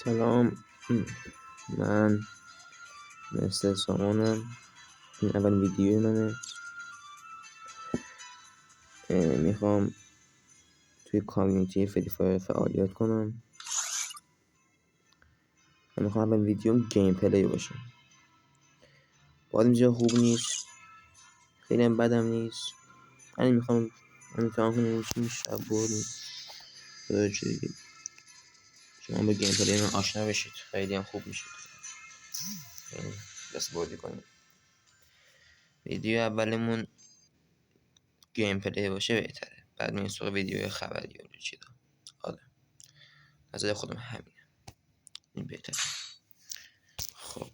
سلام. من مثل سامانم. این اول ویدیوی منه. میخوام توی کامیونیتی فری فایر فعالیت کنم و میخوام اول ویدیوم گیم پلی باشه. باید اینجا خوب نیست، خیلی هم بدم نیست. من میخوام امتحان کنم چی میشه. بردیم شما به گیم پلی من آشنا بشید، خیلی هم خوب میشه. دست بازی کنیم. ویدیو اولمون گیم پلی باشه بهتره، بعد میریم سراغ ویدیو خبری یا چیزا. آره، نظر خودم همینه، این بهتره. خب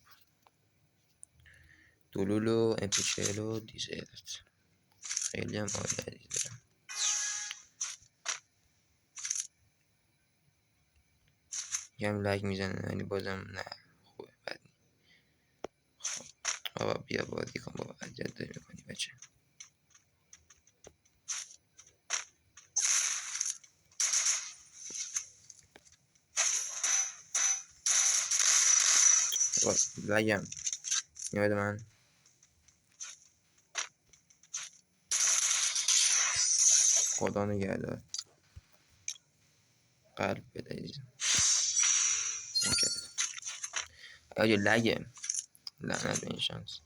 دولولو MP40 و دیزلت خیلی هم عالی دارم. یکم لگ میزنه ولی بازم نه خوبه، بد نیست. خب بابا بیا بازی کن بابا، عجب داری میکنی بچه. بابا لگم میاد من. خدا نگهدار. قلب بده آیا لگه، لعنت به این شانس.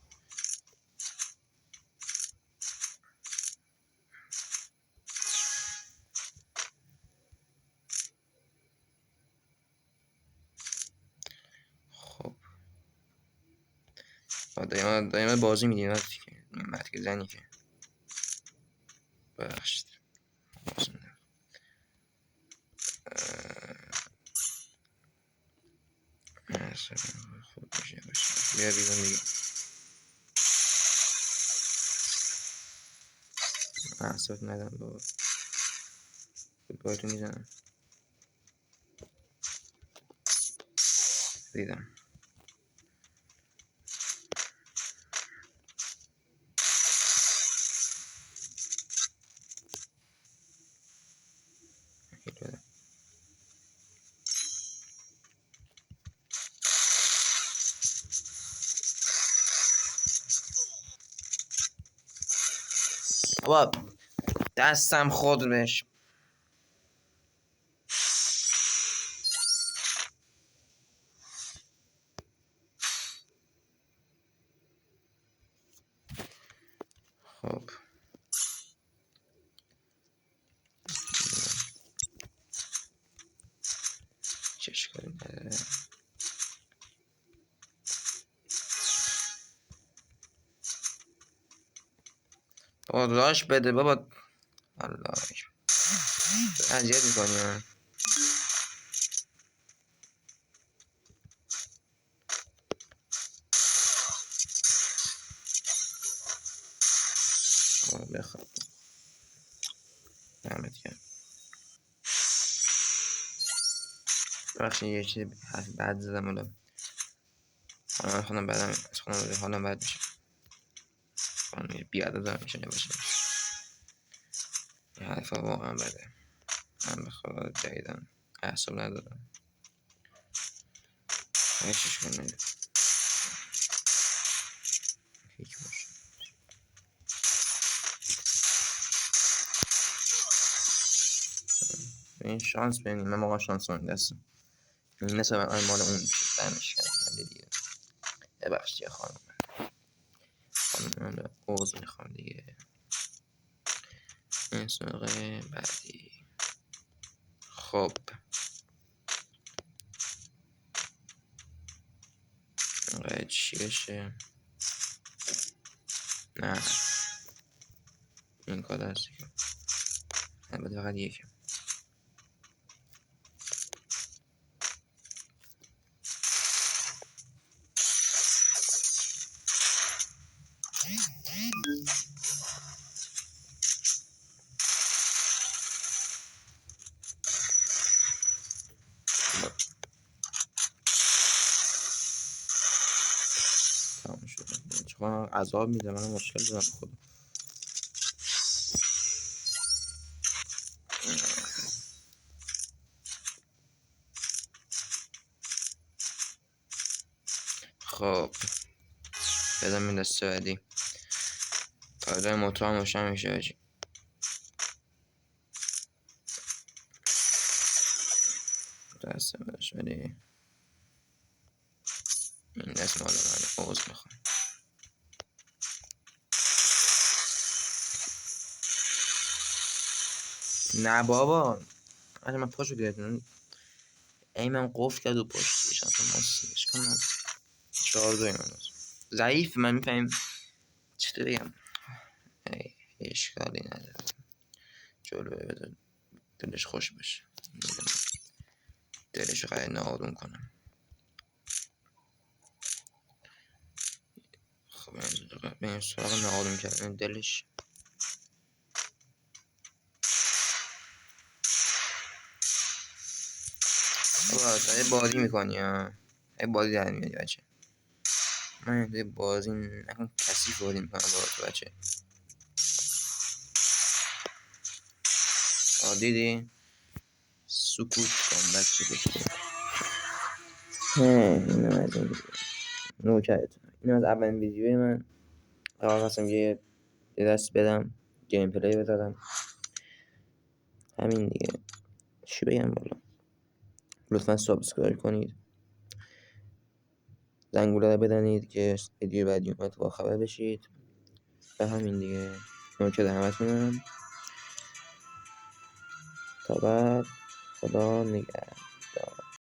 خب دائما بازی میدین که مرد که زنی که ببخشید خوب میشه باشه. بیا بیرون دیگه. احساب ندم بابا، فوتبالتو میزنم. دیدم بابا دستم خود بهش. خب چه اشکالی نداره. بابا راش بده بابا، الله اذیت میکنی من. بخواب دمت گرم. ببخشید یه چیز حرف بد زدم، ولی من خودم بعدم از خودم حالم بد میشه. من بیادت دارم میشه نباشه. این حرفا واقعا بده. من به خدا جدیدن اعصاب ندارم. هیچش کنید هیچ باشه. این شانس بینیم، من موقع شانس من دستم این مثل من مال اون میشه دمش کنم. من دیگه ببخشید خانم من عوض میخوام دیگه. این سراغ بعدی. خب چی بشه؟ نه این کار هست که البته فقط یکم. تمام شده. چون عذاب میده من مشکل دارم خودم. خب بدم این دسته بعدی آره موتور هم روشن میشه باشی. دسته بدش ولی این دست مال من عوض میخوام. نه بابا من پاشو گرفتم ای من قفل کرد و پشتش اصلا ماستش کنم 4-2 من ضعیف من میفهمیم چطور بگم ای اشکالی نداره جلوه بذار دلش خوش بشه دلش رو قرار ناآروم کنم. خب به این سراغ ناآروم کردن دلش بابا بازی میکنی ها بازی در میادی بچه من بازی نکن کسی بازی میکنم با تو بچه دیدی سکوت کن بچه بشه اینم از این ویدیو نوکرتون اینم از اولین ویدیوی من قرار هستم یه دست بدم گیم پلی بذارم همین دیگه چی بگم بالا لطفا سابسکرایب کنید زنگوله رو بدنید که ویدیو بعدی اومد با خبر بشید و همین دیگه نوکر همتونم تا بعد خدا نگهدار.